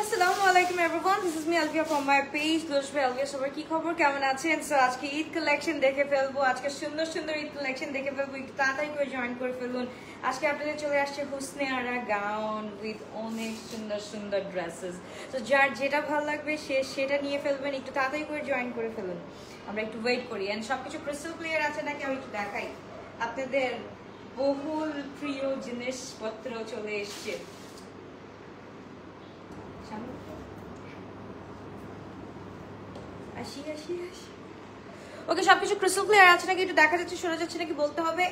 আসসালামু আলাইকুম everyone, this is me Alvia from my page লোশবে আলভিয়া। সবার কি খবর, কেমন আছেন? সো আজকে ঈদ কালেকশন দেখে ফেলবো, আজকে সুন্দর সুন্দর ঈদ কালেকশন দেখে ফেলবো। একটু তাড়াতাড়ি করে জয়েন করে ফেলুন। আজকে আপনাদের চলে আসছে হুসনে আরা গাউন উইথ অনেক সুন্দর সুন্দর ড্রেসেস। তো যার যেটা ভালো লাগবে সে সেটা নিয়ে ফেলবেন, একটু তাড়াতাড়ি করে জয়েন করে ফেলুন। আমরা একটু ওয়েট করি। এন্ড সবকিছু ক্রিস্টাল ক্লিয়ার আছে নাকি আমি একটু দেখাই। আপনাদের বহুল প্রিয় জিনিসপত্র চলে এসছে। ওকে, সবকিছু ক্রিস্টাল ক্লিয়ার আছে নাকি একটু দেখা যাচ্ছে, শোনা যাচ্ছে নাকি বলতে হবে।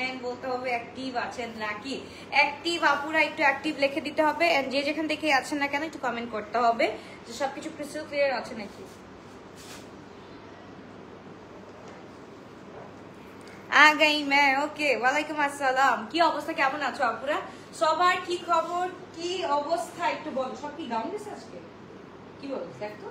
এন্ড বলতে হবে অ্যাক্টিভ আছেন নাকি। অ্যাক্টিভ আপুরা একটু অ্যাক্টিভ লিখে দিতে হবে। এন্ড যে যেখান থেকে আছেন না কেন একটু কমেন্ট করতে হবে যে সবকিছু ক্রিস্টাল ক্লিয়ার আছে নাকি। আগাই মে ওকে, ওয়ালাইকুম আসসালাম। কি অবস্থা, কেমন আছো আপুরা? সবার কি খবর, কি অবস্থা একটু বলো। সব কি গাউন দিছে আজকে? কি বলো দেখো।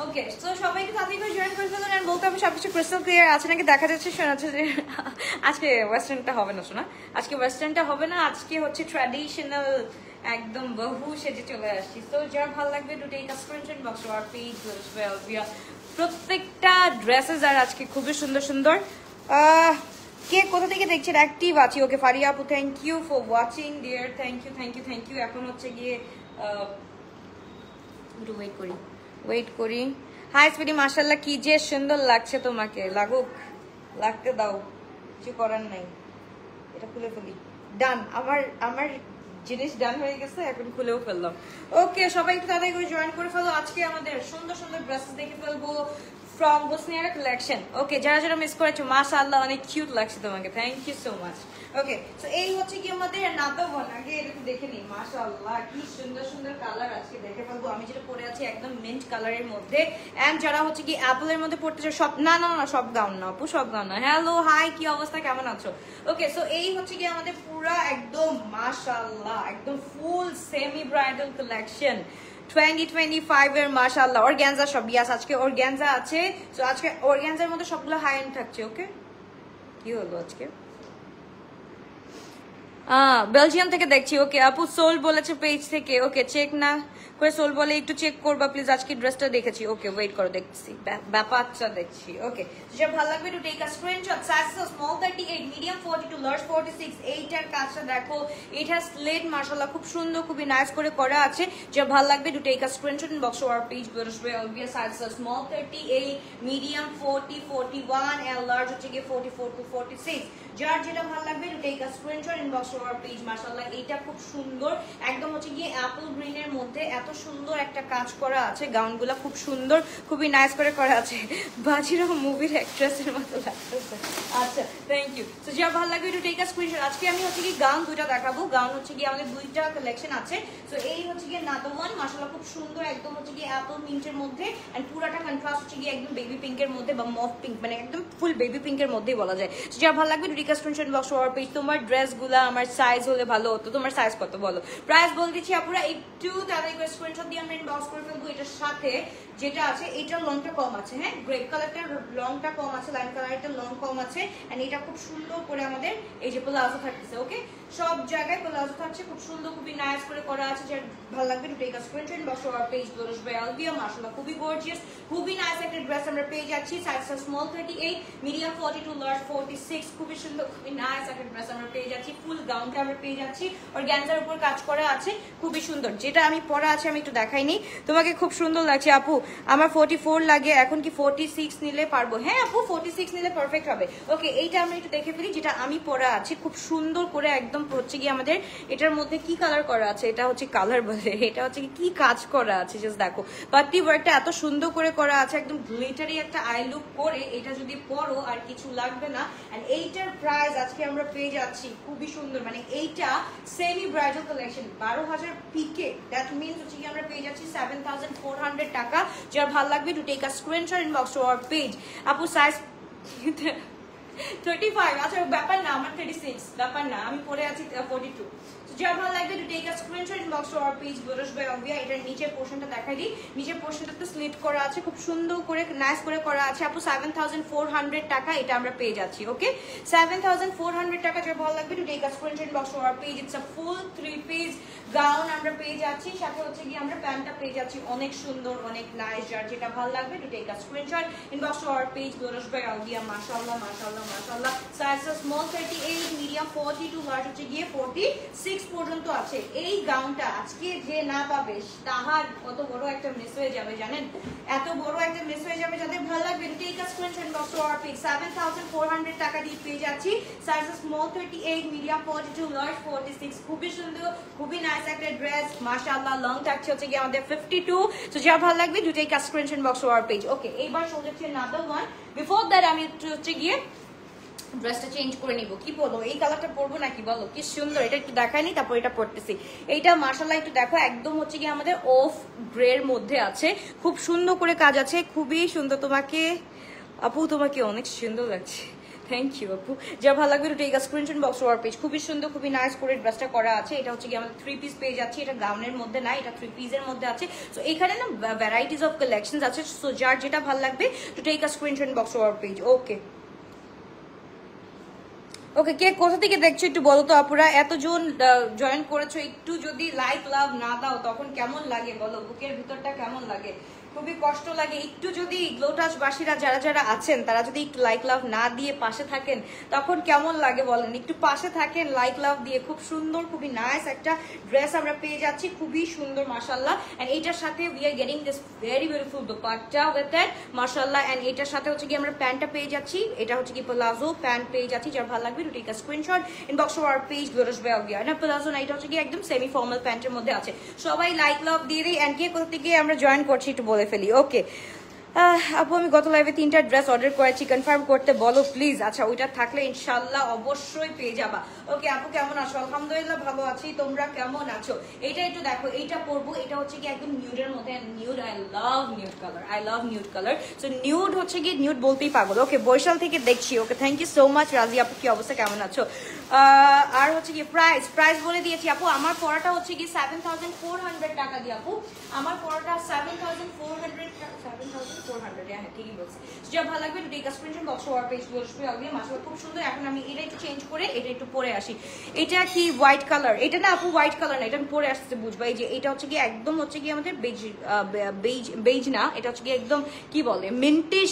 ওকে, সো সবাইকে তাড়াতাড়ি করে জয়েন করে ফেলুন। আর বলতে আমি সবকিছু ক্রিস্টাল ক্লিয়ার আছে নাকি দেখা যাচ্ছে, শোনা যাচ্ছে যে আজকে ওয়েস্টার্নটা হবে না। শোনা, আজকে ওয়েস্টার্নটা হবে না, আজকে হচ্ছে ট্র্যাডিশনাল একদম বহু সেজে চলে আসছি। তো যার ভালো লাগবে to take a screenshot box R page প্রত্যেকটা ড্রেসেস আর আজকে খুবই সুন্দর সুন্দর। কে কোথা থেকে দেখছেন? অ্যাক্টিভ আছি। ওকে ফারিয়া আপু, thank you for watching dear, thank you. এখন হচ্ছে গিয়ে একটু ওয়েট করি। হাই স্পিডি, মাশাআল্লাহ কি যে সুন্দর লাগছে তোমাকে। লাগুক, লাগতে দাও, কিছু করার নাই। এটা খুলে ফেলি। ডান, আমার জিনিস ডান হয়ে গেছে, এখন খুলেও ফেললাম। ওকে, সবাই একটু তাড়াতাড়ি করে জয়েন করে ফেলো। আজকে আমাদের সুন্দর সুন্দর ড্রেসেস দেখে ফেলবো ফ্রম হুসনিয়ারা কালেকশন। ওকে, যারা যারা মিস করেছো মাশাআল্লাহ অনেক কিউট লাগছে তোমাকে, thank you so much. Okay, so এই হচ্ছে কি আমাদের নাতাবন। আগে এটা দেখে নিই, মাশাআল্লাহ কি সুন্দর সুন্দর কালার আজকে দেখে ফেলবো। আমি যেটা পরে আছি একদম মিন্ট কালারের মধ্যে। এন্ড যারা হচ্ছে কি অ্যাপলের মধ্যে পড়তে চাও, সব না সব গাউন না আপু, সব গাউন না। হ্যালো হাই, কি অবস্থা, কেমন আছো? ওকে, সো এই হচ্ছে কি আমাদের পুরা একদম মাশাআল্লাহ একদম ফুল সেমি ব্রাইডাল কালেকশন 2025 এর। মাশাআল্লাহ অর্গানজা সব, ইয়াস আজকে অর্গানজা আছে। সো আজকে অর্গানজার মধ্যে সবগুলো হাই এন্ড থাকছে। ওকে, কি হলো আজকে? বেলজিয়াম থেকে দেখছি। ওকে আপু, সোল বলেছে পেজ থেকে। ওকে, চেক না করে সোল বলে একটু চেক করবা প্লিজ। আজকে ড্রেসটা দেখেছি। ওকে, ওয়েট করো, দেখছি ব্যাপারটা দেখছি। ওকে, যেটা ভালো লাগবে to take a screenshot. Size small 38, medium 42, large 46। এইটার কাজটা দেখো, এটা স্লেট মাশাআল্লাহ খুব সুন্দর, খুবই নাইস করে করা আছে। যেটা ভালো লাগবে to take a screenshot in box or page Alvia. Size small 38, medium 40, 41 and large হচ্ছে গিয়ে 44 to 46। যার যেটা ভালো লাগবে to take a screenshot in box or page. মাশাআল্লাহ এইটা খুব সুন্দর, একদম হচ্ছে গিয়ে অ্যাপল গ্রিনের মধ্যে এত সুন্দর একটা কাজ করা আছে। গাউনগুলো খুব সুন্দর, খুবই নাইস করে করা আছে। বাজিরাও মুভির অ্যাক্ট্রেসের মতো লাগতেছে। আচ্ছা, থ্যাংক ইউ। তো যা ভালো লাগবে টু টেক আ স্ক্রিনশট। আজকে আমি হচ্ছে কি গাউন দুইটা দেখাবো। গাউন হচ্ছে গিয়ে আমাদের দুইটা কালেকশন আছে। তো এই হচ্ছে গিয়ে নাতওয়ান, মাশাআল্লাহ খুব সুন্দর, একদম হচ্ছে গিয়ে অ্যাপল মিন্টের মধ্যে এন্ড পুরাটা কন্ট্রাস্ট হচ্ছে গিয়ে একদম বেবি পিঙ্কের মধ্যে বা মফ পিঙ্ক, মানে একদম ফুল বেবি পিঙ্কের মধ্যেই বলা যায়। তো যা ভালো লাগবে to take a screenshot box or page. তোমার ড্রেসগুলো আমার সাইজ হলে ভালো হতো। তোমার সাইজ কত বলো? প্রাইস বলে দিচ্ছি আপুরা, একটু তাড়াতাড়ি করে স্ক্রিনশট দিয়ে আমরা ইনবক্স করে ফেলবো। এটার সাথে যেটা আছে এটার লংটা কম আছে। হ্যাঁ, গ্রেপ কালারটার লংটা কম আছে, লাইন কালারটার লং কম আছে। এন্ড এটা খুব সুন্দর করে আমাদের এই যে প্লাজো থাকতেছে। ওকে, সব জায়গায় প্লাজো থাকছে, খুব সুন্দর, খুবই নাইস করে করা আছে। যার ভালো লাগবে to take a screenshot box or page Alvia. মাশাআল্লাহ খুবই গর্জিয়াস, খুবই নাইস একটা ড্রেস আমরা পেয়ে যাচ্ছি। সাইজটা স্মল 38, মিডিয়াম 42, লার্জ 46। খুবই সুন্দর, খুবই নাইস একটা ড্রেস আমরা পেয়ে যাচ্ছি। ফুল গাউনটা আমরা পেয়ে যাচ্ছি, অর্গানজার উপর কাজ করা আছে, খুবই সুন্দর। যেটা আমি পরা আছে আমি একটু দেখাইনি তোমাকে, খুব সুন্দর লাগছে আপু। আমার 44 লাগে, এখন কি 46 নিলে পারবো? হ্যাঁ আপু, 46 নিলে পারফেক্ট হবে। ওকে, এইটা আমরা একটু দেখে ফেলি, যেটা আমি পরা আছি খুব সুন্দর করে একদম হচ্ছে গিয়ে আমাদের এটার মধ্যে কি কালার করা আছে, এটা হচ্ছে কালার বলে, এটা হচ্ছে কি কাজ করা আছে জাস্ট দেখো। পার্টি ওয়ার্কটা এত সুন্দর করে করা আছে, একদম গ্লিটারি একটা আই লুক করে এটা যদি পরো আর কিছু লাগবে না। এন্ড এইটার প্রাইস আজকে আমরা পেয়ে যাচ্ছি খুবই সুন্দর, মানে এইটা semi bridal collection 12,000 PK, that means হচ্ছে কি আমরা পেয়ে যাচ্ছি 7,400 টাকা। যার ভালো লাগবে to take a screenshot inbox to our page. আপু সাইজ 35, আচ্ছা ব্যাপার না, আমার 36 ব্যাপার না, আমি পরে আছি 42। যা ভালো লাগবে to take a screenshot inbox to our page গোরস বাই অভিয়া। এটার নিচের পোর্শনটা দেখাই দিই, নিচের পোর্শনটাতে স্লিট করা আছে, খুব সুন্দর করে নাইস করে করা আছে আপু। 7400 টাকা এটা আমরা পেয়ে যাচ্ছি। ওকে 7400 টাকা, যা ভালো লাগবে to take a screenshot inbox to our page. It's a full 3 piece gown আমরা পেয়ে যাচ্ছি, সাথে হচ্ছে কি আমরা প্যান্টটা পেয়ে যাচ্ছি, অনেক সুন্দর অনেক নাইস। যার যেটা ভালো লাগবে to take a screenshot inbox to our page গোরস বাই অভিয়া। মাশাআল্লাহ মাশাআল্লাহ মাশাআল্লাহ। সাইজ স্মল 38, মিডিয়াম 42, লার্জ হচ্ছে গিয়ে 46 পর্যন্ত আছে। এই গাউনটা আজকে যে না পাবে তাহার কত বড় একটা মিস হয়ে যাবে জানেন, এত বড় একটা মিস হয়ে যাবে। যাদের ভালো লাগবে take a screenshot inbox to our page. 7400 টাকা দিয়ে পেয়ে যাচ্ছি। Size small 38, medium 42, large 46। খুবই সুন্দর খুবই নাইস একটা ড্রেস মাশাআল্লাহ। লং থাকছে হচ্ছে গিয়ে আমাদের 52। সো যা ভালো লাগবে take a screenshot inbox to our page. Okay এইবার চলে যাচ্ছে another one। বিফোর দ্যাট আমি হচ্ছে গিয়ে ড্রেসটা চেঞ্জ করে নিব। কি বলো এই কালারটা পরবো নাকি বলো? কি সুন্দর, এটা একটু দেখায়নি তারপর এটা পরতেছি। এইটা মাশাআল্লাহ একটু দেখো, একদম হচ্ছে কি আমাদের অফ গ্রের মধ্যে আছে, খুব সুন্দর করে কাজ আছে, খুবই সুন্দর। তোমাকে আপু তোমাকে অনেক সুন্দর লাগছে, থ্যাংক ইউ আপু। যা ভালো লাগবে to take a screenshot box our page. খুবই সুন্দর খুবই নাইস করে ড্রেসটা করা আছে। এটা হচ্ছে কি আমাদের 3 পিস পেয়ে যাচ্ছি, এটা গাউনের মধ্যে না, এটা 3 পিসের মধ্যে আছে। সো এখানে না ভ্যারাইটিস অফ কালেকশনস আছে। সো যার যেটা ভালো লাগবে to take a screenshot box our page. Okay okay, কে কোথা থেকে দেখছো একটু বলো তো আপুরা। এতজন জয়েন করেছো, একটু যদি লাইক লাভ না দাও তখন কেমন লাগে বলো? বুকের ভিতরটা কেমন লাগে? খুবই কষ্ট লাগে। একটু যদি গ্লোটাসবাসীরা যারা যারা আছেন তারা যদি একটু লাইক লাভ না দিয়ে পাশে থাকেন তখন কেমন লাগে বলেন? একটু পাশে থাকেন লাইক লাভ দিয়ে। খুব সুন্দর খুবই নাইস একটা ড্রেস আমরা পেয়ে যাচ্ছি, খুবই সুন্দর মাশাআল্লাহ। এন্ড এইটার সাথে we are getting this very beautiful dupatta with that মাশাআল্লাহ। এন্ড এইটার সাথে হচ্ছে কি আমরা প্যান্টটা পেয়ে যাচ্ছি, এটা হচ্ছে কি প্লাজো প্যান্ট পেয়ে যাচ্ছি। যার ভালো লাগবে to take a screenshot inbox to our page গোরস বাই অভিয়া। না প্লাজো না, এটা হচ্ছে কি একদম সেমি ফর্মাল প্যান্টের মধ্যে আছে। সবাই লাইক লাভ দিয়ে দিই। এন্ড কে কোথা থেকে আমরা জয়েন করছি একটু বলে ফেলি। ওকে আপু আমি গত লাইভে 3টা ড্রেস অর্ডার করেছি, কনফার্ম করতে বলো প্লিজ। আচ্ছা ওইটা থাকলে ইনশাল্লাহ অবশ্যই পেয়ে যাবা। ওকে আপু কেমন আছো? আলহামদুলিল্লাহ ভালো আছি, তোমরা কেমন আছো? এটা একটু দেখো, এইটা পরবো, এটা হচ্ছে কি একদম নিউডের মধ্যে। Nude I love nude colour, I love nude colour. So nude হচ্ছে কি নিউড বলতেই পাগল। ওকে বরিশাল থেকে দেখছি। Okay thank you so much Raji আপু, কি অবস্থা কেমন আছো? আর হচ্ছে কি প্রাইস বলে দিয়েছি আপু। আমার পড়াটা হচ্ছে কি 7400 টাকা দিয়ে আপু। আমার পড়াটা 7400 হ্যাঁ ঠিকই বলছি। যা ভালো লাগবে to take a screenshot box our page বসবে আগে মাশাআল্লাহ খুব সুন্দর। এখন আমি এটা একটু চেঞ্জ করে এটা একটু পরে আসি। এটা কি হোয়াইট কালার? এটা না আপু হোয়াইট কালার না, এটা আমি পরে আসতে বুঝবা। এই যে এটা হচ্ছে কি একদম হচ্ছে কি আমাদের বেজ না, এটা হচ্ছে কি একদম কি বলে মিন্টিশ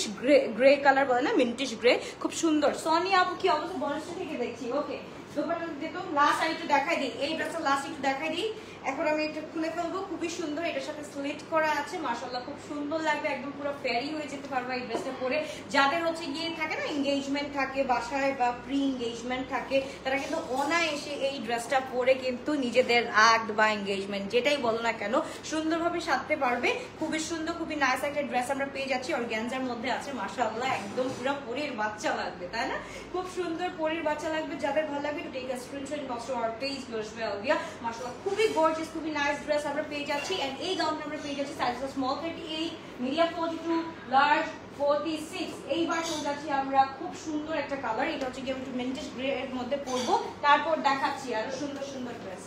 গ্রে কালার বলে না, মিন্টিশ গ্রে, খুব সুন্দর। সোনিয়া আপু কি অবস্থা? বনস্থা থেকে দেখছি। ওকে দোপাট্টা দেখো, লাস্ট আর একটু দেখাই দিই, এই ড্রেসটা লাস্ট একটু দেখাই দিই। এখন আমি এটা খুলে ফেলবো, খুবই সুন্দর। এটার সাথে স্লিট করা আছে মাশাআল্লাহ, খুব সুন্দর লাগবে, একদম পুরো ফেয়ারি হয়ে যেতে পারবা এই ড্রেসটা পরে। যাদের হচ্ছে গিয়ে থাকে না এঙ্গেজমেন্ট থাকে বাসায় বা প্রি এঙ্গেজমেন্ট থাকে, তারা কিন্তু অনায়াসে এই ড্রেসটা পরে কিন্তু নিজেদের আক্ট বা এঙ্গেজমেন্ট যেটাই বলো না কেন সুন্দরভাবে সাজতে পারবে। খুবই সুন্দর খুবই নাইস একটা ড্রেস আমরা পেয়ে যাচ্ছি, অর্গানজার মধ্যে আছে মাশাআল্লাহ। একদম পুরো পরীর বাচ্চা লাগবে, তাই না? খুব সুন্দর পরীর বাচ্চা লাগবে। যাদের ভালো লাগবে take a screenshot box or page বসবে আলবিয়া মাশাআল্লাহ। খুবই গর্জিয়াস খুবই নাইস ড্রেস আমরা পেয়ে যাচ্ছি। এন্ড এই গাউন আমরা পেয়ে যাচ্ছি সাইজ স্মল 38, মিডিয়াম 42, লার্জ 46। এইবার চলে যাচ্ছি আমরা খুব সুন্দর একটা কালার, এটা হচ্ছে কি আমি একটু মিন্টিশ গ্রে এর মধ্যে পরবো, তারপর দেখাচ্ছি আরো সুন্দর সুন্দর ড্রেস।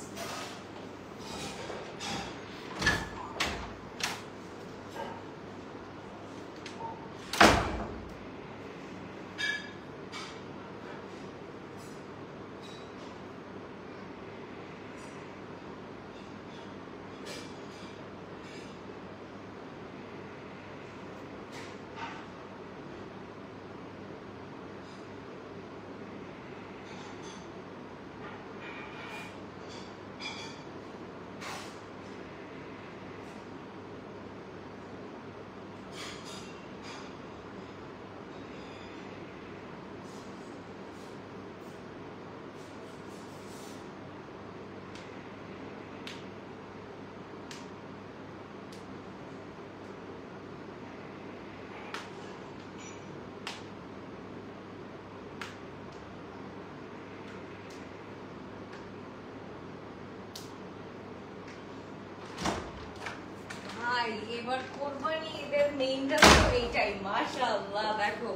এবার কোরবানি ঈদের মেইনটা তো এইটাই মাশাআল্লাহ। দেখো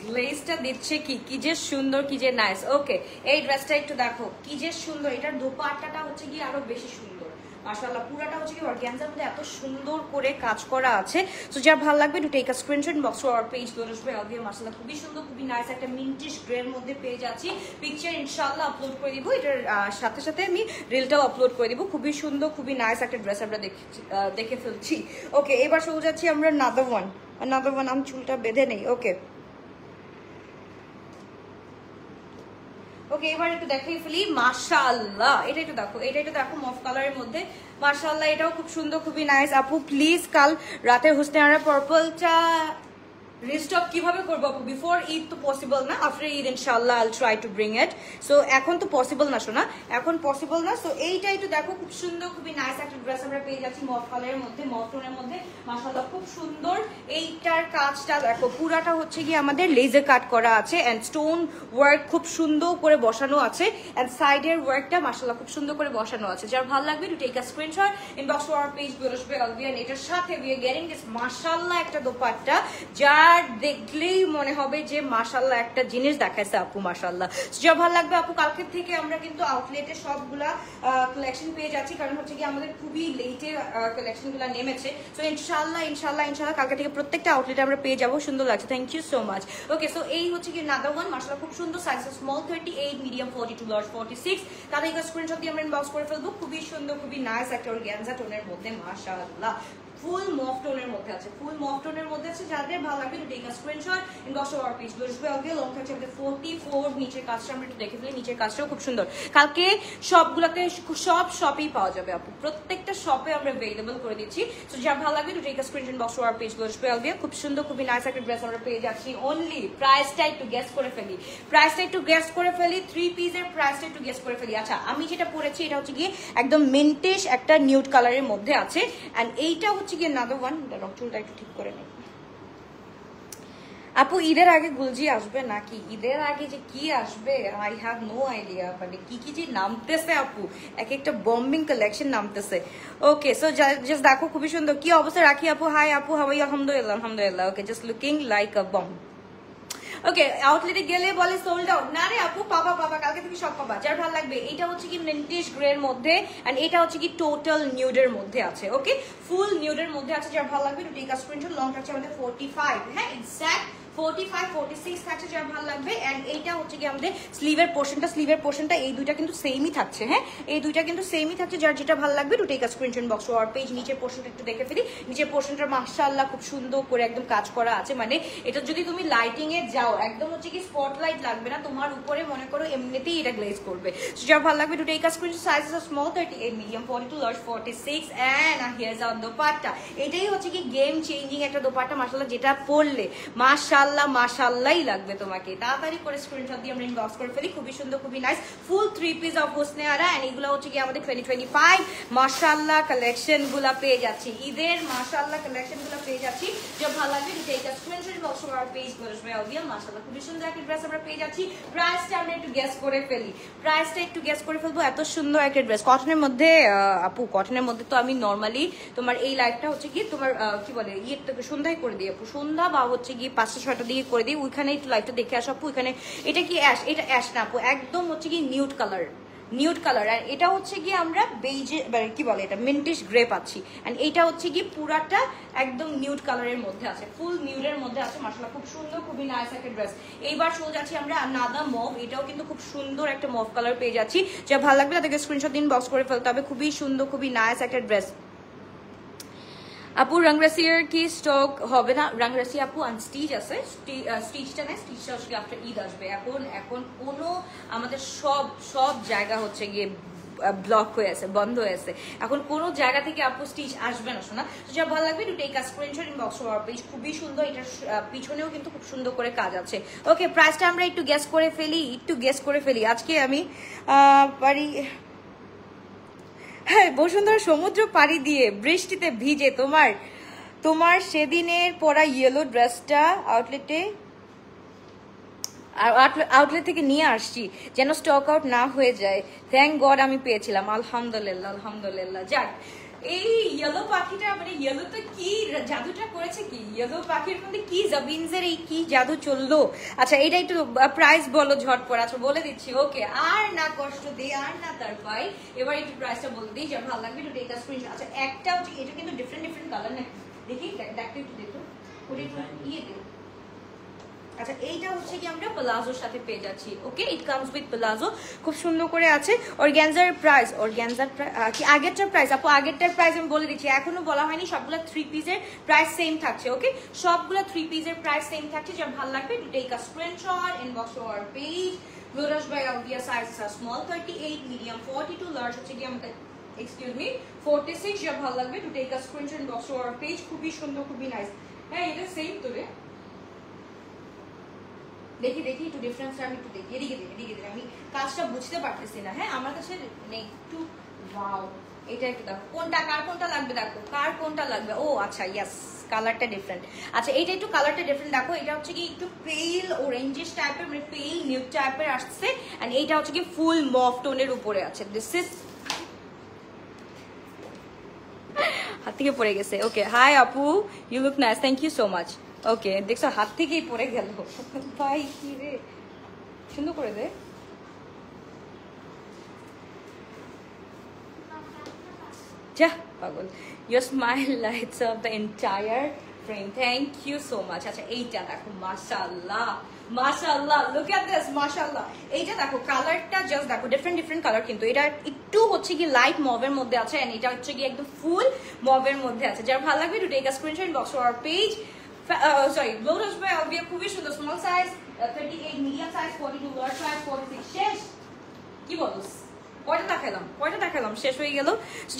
গ্লেজটা দিচ্ছে কি কি যে সুন্দর, কি যে নাইস। ওকে, এই ড্রেসটা একটু দেখো কি যে সুন্দর, এটার দোপাট্টাটা হচ্ছে কি আরো বেশি সুন্দর মাশাআল্লাহ। পুরাটা হচ্ছে কি অর্গানজার মধ্যে এত সুন্দর করে কাজ করা আছে। সো যার ভালো লাগবে to take a screenshot, box or page Lotus by Alvia মাশাআল্লাহ খুবই সুন্দর, খুবই নাইস একটা মিন্টিশ গ্রে এর মধ্যে পেয়ে যাচ্ছি। পিকচার ইনশাআল্লাহ আপলোড করে দিব, এটার সাথে সাথে আমি রিলটাও আপলোড করে দিব। খুবই সুন্দর, খুবই নাইস একটা ড্রেস আমরা দেখে ফেলছি। ওকে, এবার চলে যাচ্ছি আমরা নাদার ওয়ান। আমি চুলটা বেঁধে নেই। ওকে, এবার একটু দেখাই ফেলি। মাশাআল্লাহ, এটা একটু দেখো মফ কালারের মধ্যে মাশাআল্লাহ, এটাও খুব সুন্দর, খুবই নাইস। আপু প্লিজ কাল রাতে হুসনে আরা পার্পলটা রিস্টক কিভাবে করবো আপু? বিফোর ঈদ তো পসিবল না, আফটার ঈদ ইনশাআল্লাহ আইল try to bring it. So এখন তো পসিবল না শোনা, এখন পসিবল না। সো এইটা একটু দেখো, খুব সুন্দর, খুবই নাইস একটা ড্রেস আমরা পেয়ে যাচ্ছি মফ কালারের মধ্যে, মফ টোনের মধ্যে মাশাআল্লাহ খুব সুন্দর। এইটার কাজটা দেখো, পুরাটা হচ্ছে কি আমাদের লেজার কাট করা আছে এন্ড স্টোন ওয়ার্ক খুব সুন্দর করে বসানো আছে এন্ড সাইডের ওয়ার্কটা মাশাআল্লাহ খুব সুন্দর করে বসানো আছে। যার ভালো লাগবে to take a screenshot, inbox or page Lotus by Alvia. এটার সাথে উই আর গেটিং দিস মাশাআল্লাহ একটা দোপাট্টা, যার দেখলেই মনে হবে যে মাশাআল্লাহ একটা জিনিস দেখাইছে আপু মাশাআল্লাহ। যা ভালো লাগবে আপু। কালকে থেকে আমরা কিন্তু আউটলেটে সবগুলা কালেকশন পেয়ে যাচ্ছি, কারণ হচ্ছে কি আমাদের খুবই লেটে কালেকশন গুলা নেমেছে। সো ইনশাআল্লাহ কালকে থেকে প্রত্যেকটা আউটলেটে আমরা পেয়ে যাবো। সুন্দর লাগছে, thank you so much. Okay, so এই হচ্ছে কি নাদার ওয়ান মাশাআল্লাহ খুব সুন্দর, সাইজ স্মল 38, মিডিয়াম 42, লার্জ 46। তাহলে এই স্ক্রিনশট দিয়ে আমরা ইনবক্স করে ফেলবো। খুবই সুন্দর, খুবই নাইস একটা অর্গানজা টোনের মধ্যে মাশাআল্লাহ, ফুল মফ টোনের মধ্যে আছে, যাদের ভালো লাগবে to take a screenshot, inbox or page Lotus by Alvia. Long থাকছে আমাদের 44। নিচের কাজটা আমরা একটু দেখে ফেলি, নিচের কাজটাও খুব সুন্দর। কালকে সবগুলোতে সব শপেই পাওয়া যাবে আপু, প্রত্যেকটা শপে আমরা अवेलेबल করে দিচ্ছি। সো যার ভালো লাগবে to take a screenshot, inbox or page Lotus by Alvia. খুব সুন্দর, খুবই নাইস একটা ড্রেস আমরা পেয়ে যাচ্ছি। অনলি প্রাইসটা একটু গেস করে ফেলি, 3 পিসের প্রাইসটা একটু গেস করে ফেলি। আচ্ছা, আমি যেটা পরেছি এটা হচ্ছে গিয়ে একদম মিন্টিশ একটা নিউড কালারের মধ্যে আছে এন্ড এইটা হচ্ছে গিয়ে নাদার ওয়ান। চুলটা একটু ঠিক করে নেই আপু। ঈদের আগে গুলজি আসবে নাকি? ঈদের আগে যে কি আসবে আই হ্যাভ নো আইডিয়া, মানে কি কি যে নামতেছে আপু, এক একটা বম্বিং কালেকশন নামতেছে। ওকে, সো জাস্ট দেখো খুবই সুন্দর। কি অবস্থা রাখি আপু? হাই আপু, হাওয়াই? আলহামদুলিল্লাহ। Okay, just looking like a bomb. Okay, আউটলেটে গেলে বলে সোল্ড আউট। না রে আপু, পাবা কালকে থেকে সব পাবা, যার ভালো লাগবে। এটা হচ্ছে কি মিন্টিশ গ্রে এর মধ্যে এন্ড এটা হচ্ছে কি টোটাল নিউডের মধ্যে আছে। ওকে, ফুল নিউডের মধ্যে আছে, যার ভালো লাগবে to take a screenshot. Long থাকছে আমাদের 45, হ্যাঁ এক্সাক্ট 45, 46 থাকছে, যার ভালো লাগবে। এন্ড এইটা হচ্ছে কি আমাদের স্লিভের পোর্শনটা এই দুইটা কিন্তু সেমই থাকছে। হ্যাঁ, এই দুইটা কিন্তু সেমই থাকছে, যার যেটা ভালো লাগবে to take a screenshot, box or page. নিচের পোর্শনটা একটু দেখে ফেলি, নিচের পোর্শনটা মাশাআল্লাহ খুব সুন্দর করে একদম কাজ করা আছে। মানে এটা যদি তুমি লাইটিং এ যাও একদম হচ্ছে কি স্পটলাইট লাগবে না তোমার উপরে, মনে করো এমনিতেই এটা গ্লেজ করবে। সো যার ভালো লাগবে to take a screenshot. Size is small 38, medium 42, large 46 and here's our dupatta. এটাই হচ্ছে কি গেম চেঞ্জিং একটা দোপাট্টা মাশাআল্লাহ, যেটা পরলে মাশাআল্লাহ লাগবে তোমাকে। তাড়াতাড়ি করে স্ক্রিনশট দিয়ে আমরা ইনবক্স করে ফেলি। খুবই সুন্দর, খুবই nice, full 3 piece of Husne Ara and এগুলো হচ্ছে কি আমাদের 2025 মাশাআল্লাহ কালেকশন গুলা পেয়ে যাচ্ছি, ঈদের মাশাআল্লাহ কালেকশন গুলা পেয়ে যাচ্ছি। যে ভালো লাগবে take a screenshot, box or page Lotus by Alvia. মাশাআল্লাহ খুবই সুন্দর একটা ড্রেস আমরা পেয়ে যাচ্ছি। প্রাইসটা আমরা একটু গেস করে ফেলবো। এত সুন্দর একটা ড্রেস কটনের মধ্যে আপু, কটনের মধ্যে তো আমি নরমালি তোমার এই লাইফটা হচ্ছে কি তোমার কি বলে সন্ধ্যায় করে দিই আপু, সন্ধ্যা বা হচ্ছে কি 5টা-6টা দিয়ে করে দিই। ওইখানে একটু লাইটটা দেখে আসো আপু। এখানে এটা কি অ্যাশ? এটা অ্যাশ না আপু, একদম হচ্ছে কি নিউড কালার আর এটা হচ্ছে কি আমরা বেজে কি বলে এটা মিন্টিশ গ্রে পাচ্ছি এন্ড এটা হচ্ছে কি পুরাটা একদম নিউড কালারের মধ্যে আছে, ফুল নিউডের মধ্যে আছে। মাশাআল্লাহ খুব সুন্দর, খুবই নাইস একটা ড্রেস। এইবার চলে যাচ্ছি আমরা নাদা মভ। এটাও কিন্তু খুব সুন্দর একটা মভ কালার পেয়ে যাচ্ছি। যা ভালো লাগবে তাদেরকে স্ক্রিনশট দিন, বক্স করে ফেলতে হবে। খুবই সুন্দর, খুবই নাইস একটা ড্রেস। আপু রংরাসিয়ার কি স্টক হবে না? রংরাসি আপু আনস্টিচ আছে, স্টিচটা নেই, স্টিচটা হচ্ছে আফটার ঈদ আসবে। এখন কোনো আমাদের সব জায়গা হচ্ছে গিয়ে ব্লক হয়ে আছে, বন্ধ হয়ে আছে। এখন কোনো জায়গা থেকে আপু স্টিচ আসবে না শোনা। তো যা ভালো লাগবে to take a screenshot, inbox or page. খুবই সুন্দর, এটার পিছনেও কিন্তু খুব সুন্দর করে কাজ আছে। ওকে, প্রাইসটা আমরা একটু গেস করে ফেলি। আজকে আমি পারি হ্যাঁ বসুন্ধরা সমুদ্র পাড়ি দিয়ে বৃষ্টিতে ভিজে তোমার সেদিনের পরা ইয়েলো ড্রেসটা আউটলেট থেকে নিয়ে আসছি যেন স্টক আউট না হয়ে যায়। থ্যাংক গড আমি পেয়েছিলাম, আলহামদুলিল্লাহ। যাক, এই ইয়েলো পাখিটা মানে ইয়েলো তো কি জাদুটা করেছে, কি ইয়েলো পাখির মধ্যে কি জাবিনসের এই কি জাদু চললো। আচ্ছা এটা একটু প্রাইস বলো ঝটপট। আচ্ছা বলে দিচ্ছি, ওকে আর না কষ্ট দে আর না তার পাই, এবার একটু প্রাইসটা বলে দিই যা ভালো লাগবে একটু টেক আ স্ক্রিনশট। আচ্ছা একটা হচ্ছে এটা কিন্তু ডিফারেন্ট কালার না, দেখি দেখতে একটু দেখো ওটা একটু ইয়ে দেবো। আচ্ছা এইটা হচ্ছে কি আমরা প্লাজোর সাথে পেয়ে যাচ্ছি, ওকে ইট কামস উইথ প্লাজো, খুব সুন্দর করে আছে। অর্গানজার প্রাইস, অর্গানজার কি আগেরটার প্রাইস আপু, আগেরটার প্রাইস আমি বলে দিচ্ছি, এখনো বলা হয়নি। সবগুলো 3 পিসের প্রাইস সেম থাকছে, ওকে সবগুলো 3 পিসের প্রাইস সেম থাকছে। যা ভালো লাগবে to take a screenshot, inbox to our page. Lotus by Alvia sizes are small 38, medium 42, large হচ্ছে কি আমাদের এক্সকিউজ মি 46। যা ভালো লাগবে to take a screenshot, inbox to our page. খুবই সুন্দর, খুবই নাইস। হ্যাঁ এটা সেম তো রে, দেখি একটু ডিফারেন্স আমি একটু দেখি, এদিকে আমি কাজটা বুঝতে পারতেছি না। হ্যাঁ আমার কাছে একটু ওয়াও, এটা একটু দেখো কোনটা কার কোনটা লাগবে, দেখো কার কোনটা লাগবে। ও আচ্ছা ইয়েস কালারটা ডিফারেন্ট। আচ্ছা এইটা একটু কালারটা ডিফারেন্ট, দেখো এটা হচ্ছে কি একটু পেল অরেঞ্জিশ টাইপের, মানে পেল নিউড টাইপের আসছে, এন্ড এইটা হচ্ছে কি ফুল মফ টোনের উপরে আছে। দিস ইজ হাত থেকে পড়ে গেছে। ওকে হাই আপু, you look nice, thank you so much. Okay দেখছো হাত থেকেই পড়ে গেল ভাই, কি রে সুন্দর করে দে। যা পাগল, your smile lights up the entire frame, thank you so much. আচ্ছা এইটা দেখো মাশাআল্লাহ মাশাআল্লাহ, লুক এট দিস মাশাআল্লাহ। এইটা দেখো কালারটা জাস্ট দেখো, ডিফারেন্ট কালার, কিন্তু এটা একটু হচ্ছে কি লাইট মভের মধ্যে আছে, এন্ড এটা হচ্ছে কি একদম ফুল মভের মধ্যে আছে। যার ভালো লাগবে to take a screenshot, inbox to our page. Sorry Lotus by Alvia খুবই সুন্দর, small size 38, medium size 42, large size 46। শেষ কি বলস, কয়টা দেখালাম শেষ হয়ে গেল।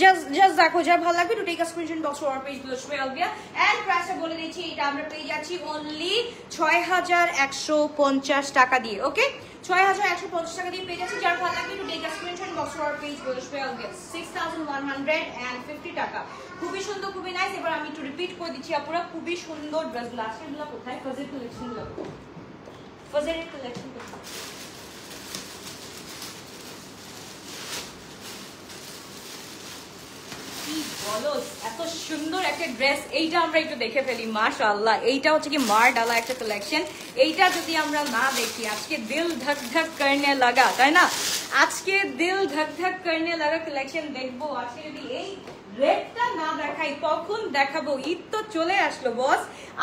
জাস্ট দেখো যা ভালো লাগবে to take a screenshot, box to our page Lotus by Alvia। And প্রাইসটা বলে দিচ্ছি, এটা আমরা পেয়ে যাচ্ছি অনলি 6150 টাকা দিয়ে, ওকে 6150 টাকা দিয়ে পেয়ে যাচ্ছি। যার ভালো লাগবে to take a screenshot, box to our page Lotus by Alvia 6150 টাকা। খুবই সুন্দর, খুবই নাইস। এবার আমি একটু রিপিট করে দিচ্ছি আপুরা, খুবই সুন্দর ড্রেস। লাস্টেরগুলো কোথায়, ফাজের কালেকশনগুলো, ফাজের কালেকশন কোথায়? কি বলো, এত সুন্দর একটা ড্রেস, এইটা আমরা একটু দেখে ফেলি। মাশাআল্লাহ, এইটা হচ্ছে কি মার ডালা একটা কালেকশন। এইটা যদি আমরা না দেখি আজকে দিল ধক ধক করনে লাগা, তাই না? আজকে দিল ধক ধক করনে লাগা কালেকশন দেখবো। আজকে যদি এই রেডটা না দেখাই কখন দেখাবো? ঈদ তো চলে আসলো বস,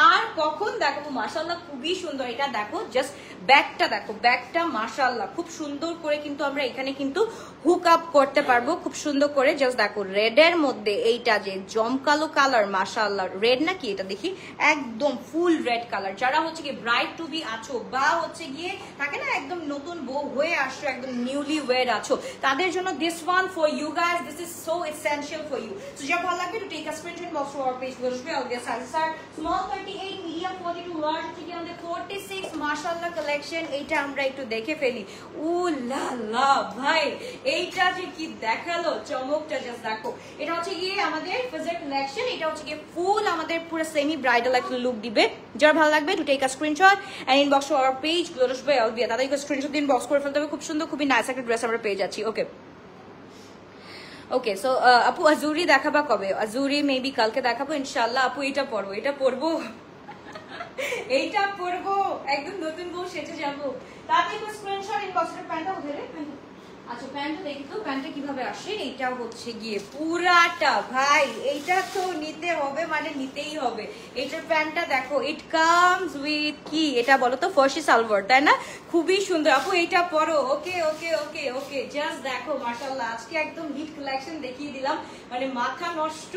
আর কখন দেখাবো? মাশাআল্লাহ খুবই সুন্দর। এটা দেখো জাস্ট ব্যাগটা দেখো, ব্যাগটা মাশাআল্লাহ খুব সুন্দর করে কিন্তু আমরা এখানে কিন্তু হুক আপ করতে পারবো খুব সুন্দর করে। জাস্ট দেখো রেডের মধ্যে এইটা যে জমকালো কালার, মাশাআল্লাহ রেড নাকি এটা দেখি, একদম ফুল রেড কালার। যারা হচ্ছে কি ব্রাইড টু বি আছো, বা হচ্ছে গিয়ে থাকে না একদম নতুন বউ হয়ে আসছো, একদম নিউলি ওয়েড আছো, তাদের জন্য this one for you guys, this is so essential for you. So যা ভালো লাগবে to take a screenshot, box to our page Lotus by Alvia, sizes R small 38, medium 42, large হচ্ছে কি আমাদের 46। মাশাআল্লাহ কালেকশন, এইটা আমরা একটু দেখে ফেলি। উ লা লা ভাই, এইটা যে কি দেখালো চমকটা, জাস্ট দেখো। এটা হচ্ছে গিয়ে আমাদের ফাজার কালেকশন, এটা হচ্ছে গিয়ে ফুল আমাদের পুরো সেমি ব্রাইডাল একটা লুক দিবে। যার ভালো লাগবে to take a screenshot and inbox to our page Lotus by Alvia, তাদেরকে স্ক্রিনশট দিন বক্স করে ফেলতে হবে। খুব সুন্দর, খুবই নাইস একটা ড্রেস আমরা পেয়ে যাচ্ছি। ওকে ওকে, সো আপু আজুরি দেখাবা কবে? আজুরি মেবি কালকে দেখাবো ইনশাআল্লাহ। আপু এটা পরবো, এটা পরবো এইটা পরবো, একদম নতুন বউ সেজে যাবো। তাতে একটু স্ক্রিনশট, ইনবক্সের প্যান্টটা উঠে রে। আচ্ছা প্যান্টটা দেখি তো, প্যান্টটা কিভাবে আসে। এইটা হচ্ছে গিয়ে পুরাটা ভাই, এইটা তো নিতে হবে, মানে নিতেই হবে। এটার প্যান্টটা দেখো, ইট কামস উইথ কি এটা বলো তো, ফার্সি সালোয়ার, তাই না? খুবই সুন্দর আপু, এইটা পরো। ওকে ওকে ওকে ওকে, জাস্ট দেখো মাশাআল্লাহ, আজকে একদম হিট কালেকশন দেখিয়ে দিলাম, মানে মাথা নষ্ট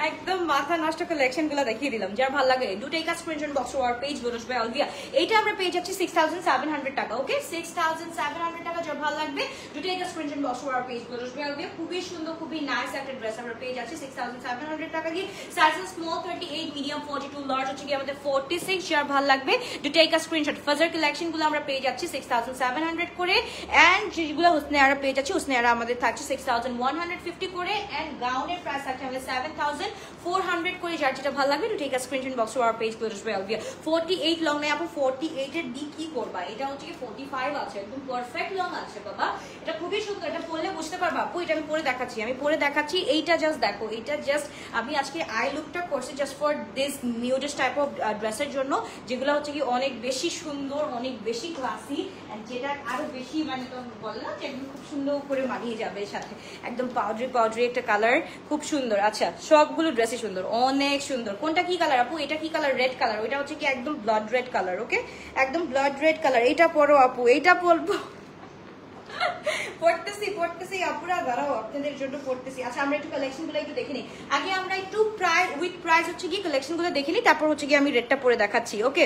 একদম মাথা নষ্ট কালেকশন গুলো দেখিয়ে দিলাম। যার ভালো লাগে do take a screenshot, box to our page Lotus by Alvia। এইটা আমরা পেয়ে যাচ্ছি 6700 টাকা, ওকে 6700 টাকা। যার ভালো লাগবে do take a screenshot, box to our page Lotus by Alvia। খুবই সুন্দর, খুবই নাইস একটা ড্রেস আমরা পেয়ে যাচ্ছি 6700 টাকা দিয়ে। সাইজেস স্মল 38, মিডিয়াম 42, লার্জ হচ্ছে কি আমাদের 46। যার ভালো লাগবে ডু টেক আ স্ক্রিনশট। ফাজার কালেকশন গুলো আমরা পেয়ে যাচ্ছি 6700 করে, এন্ড যেগুলো হুসনে আরা পেয়ে যাচ্ছি, হুসনে আরা আমাদের থাকছে 6150 করে, এন্ড গাউনের প্রাইস থাকছে আমাদের 7400 করে। যার যেটা ভালো লাগবে to take a screenshot, box to our page Lotus by Alvia। 48 long নেই আপু, 48 এর ডি কি করবা? এটা হচ্ছে কি 45 আছে, একদম পারফেক্ট একদম আছে বাবা, এটা খুবই সুন্দর, এটা পরলে বুঝতে পারবা আপু, এটা আমি পরে দেখাচ্ছি, এইটা জাস্ট দেখো, এইটা জাস্ট আমি আজকে আই লুকটা করছি just for this newest type of ড্রেসের জন্য, যেগুলো হচ্ছে কি অনেক বেশি সুন্দর, অনেক বেশি ক্লাসি, যেটা আরো বেশি মানে তো বলে না যে একদম খুব সুন্দর করে মানিয়ে যাবে এর সাথে, একদম পাউডারি একটা কালার, খুব সুন্দর। আচ্ছা সবগুলো ড্রেসই সুন্দর, অনেক সুন্দর। কোনটা কি কালার আপু? এটা কি কালার? Red colour. ওইটা হচ্ছে কি একদম ব্লাড রেড কালার। ওকে, একদম ব্লাড রেড কালার। এইটা পরো আপু, এইটা পরবো, পড়তেছি আপুরা, দাঁড়াও আপনাদের জন্য পড়তেছি। আচ্ছা আমরা একটু কালেকশন গুলো একটু দেখে নিই আগে, আমরা একটু প্রাইস হচ্ছে কি কালেকশন গুলো দেখে নিই, তারপর হচ্ছে কি আমি রেটটা পরে দেখাচ্ছি। ওকে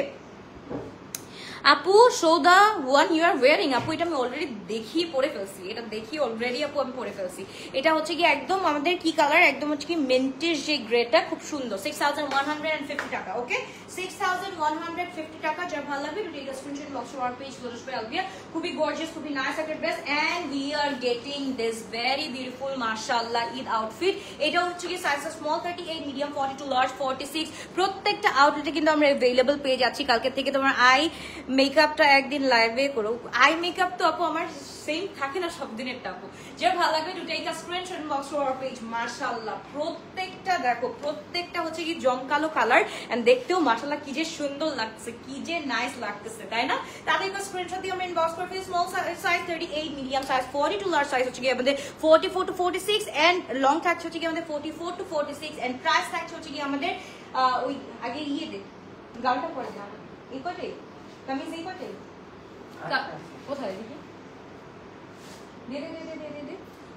আপু, show the one you are wearing. আপু এটা আমি অলরেডি দেখিয়ে পরে ফেলছি, এটা দেখিয়ে অলরেডি আপু আমি পরে ফেলছি। এটা হচ্ছে কি একদম আমাদের কি কালার, একদম হচ্ছে কি মেন্টের যে গ্রেটা, খুব সুন্দর। 6150 টাকা। ওকে 6150 টাকা। যা ভালো লাগবে to take a screenshot, box or page Lotus by Alvia. খুবই গর্জিয়াস, খুবই নাইস একটা dress, and we are getting this very beautiful মাশাআল্লাহ ঈদ আউটফিট। এটা হচ্ছে কি সাইজ স্মল 38, মিডিয়াম 42, লার্জ 46। প্রত্যেকটা আউটলেটে কিন্তু আমরা अवेलेबल পেয়ে যাচ্ছি। কালকে থেকে তোমার আই মেকআপটা একদিন লাইভে করো। আই মেকআপ তো আপু আমার সেম থাকে না সব দিনের আপু, যে ভালো লাগবে to take a screenshot, box or page. মাশাআল্লাহ প্রত্যেকটা দেখো, প্রত্যেকটা হচ্ছে কি জমকালো কালার, এন্ড দেখতেও মাশাআল্লাহ কি যে সুন্দর লাগছে, কি যে নাইস লাগতেছে, তাই না? তাদের একটা স্ক্রিনশট দিয়ে আমরা ইনবক্স করে ফেলি। Small size 38, medium size 42, large size হচ্ছে কি আমাদের 44 to 46, এন্ড লং থাকছে হচ্ছে কি আমাদের 44 to 46, এন্ড প্রাইস থাকছে হচ্ছে কি আমাদের ওই আগে ইয়ে দে গাউনটা পরে না এই কটে কামিজ, এই কটে কোথায় দেখি দে।